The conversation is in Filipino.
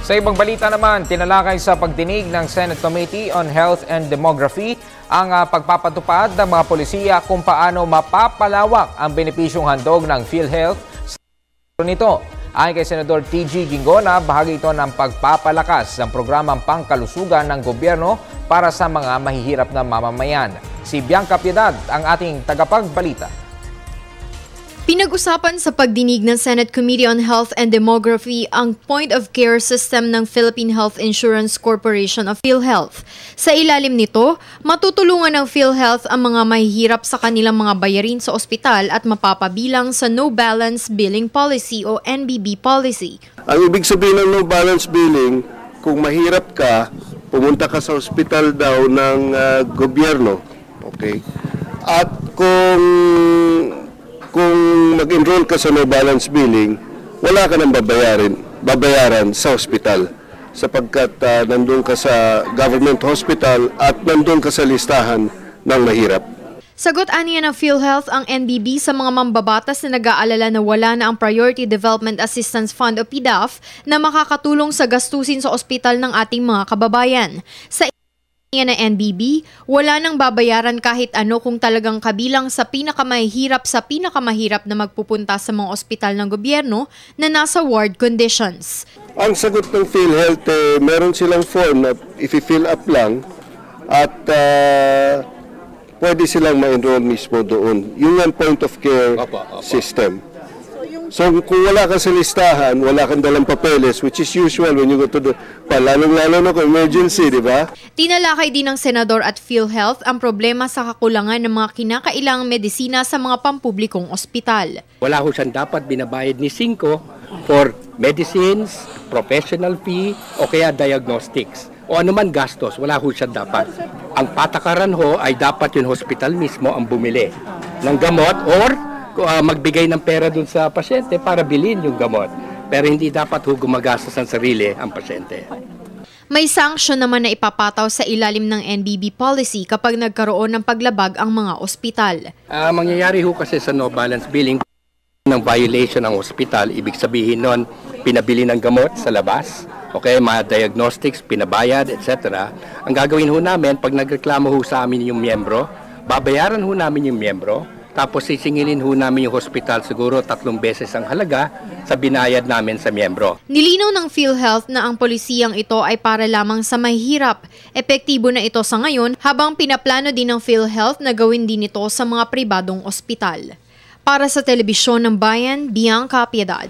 Sa ibang balita naman, tinalakay sa pagdinig ng Senate Committee on Health and Demography ang pagpapatupad ng mga polisiya kung paano mapapalawak ang benepisyong handog ng PhilHealth sa nito. Ayon kay Senador TG Ginggona, bahagi ito ng pagpapalakas ng programang pangkalusugan ng gobyerno para sa mga mahihirap na mamamayan. Si Bianca Piedad ang ating tagapagbalita. Pinag-usapan sa pagdinig ng Senate Committee on Health and Demography ang point-of-care system ng Philippine Health Insurance Corporation of PhilHealth. Sa ilalim nito, matutulungan ng PhilHealth ang mga mahihirap sa kanilang mga bayarin sa ospital at mapapabilang sa No Balance Billing Policy o NBB policy. Ang ibig sabihin ng No Balance Billing, kung mahirap ka, pumunta ka sa ospital daw ng gobyerno. Okay? At kung mag-enroll ka sa No Balance Billing, wala ka nang babayaran sa ospital sapagkat nandun ka sa government hospital at nandun ka sa listahan ng mahirap. Sagot aniya ng PhilHealth ang NBB sa mga mambabatas na nag-aalala na wala na ang Priority Development Assistance Fund o PDAF na makakatulong sa gastusin sa ospital ng ating mga kababayan. Sa ng NBB, wala nang babayaran kahit ano kung talagang kabilang sa pinakamahirap na magpupunta sa mga ospital ng gobyerno na nasa ward conditions. Ang sagot ng PhilHealth, meron silang form na i-fill up lang at pwede silang ma-enroll mismo doon. Yung ang point of care system. So kung wala ka sa listahan, wala kang dalang papeles, which is usual when you go to the lalong-lalo na kung emergency, di ba? Tinalakay din ng Senador at PhilHealth ang problema sa kakulangan ng mga kinakailangang medisina sa mga pampublikong ospital. Wala ho siyang dapat binabayad ni Cinco for medicines, professional fee, o kaya diagnostics. O anuman gastos, wala ho siya dapat. Ang patakaran ho ay dapat yung hospital mismo ang bumili ng gamot or magbigay ng pera dun sa pasyente para bilhin yung gamot. Pero hindi dapat gumagastos ng sarili ang pasyente. May sanction naman na ipapataw sa ilalim ng NBB policy kapag nagkaroon ng paglabag ang mga ospital. Mangyayari ho kasi sa no balance billing ng violation ng ospital, ibig sabihin nun, pinabili ng gamot sa labas, okay, mga diagnostics, pinabayad, etc. Ang gagawin ho namin, pag nagreklamo ho sa amin yung miyembro, babayaran ho namin yung miyembro, tapos sisingilin ho namin yung hospital siguro 3 beses ang halaga sa binayad namin sa miyembro. Nilinaw ng PhilHealth na ang polisiyang ito ay para lamang sa mahihirap. Epektibo na ito sa ngayon habang pinaplano din ng PhilHealth na gawin din ito sa mga pribadong ospital. Para sa Telebisyon ng Bayan, Bianca Piedad.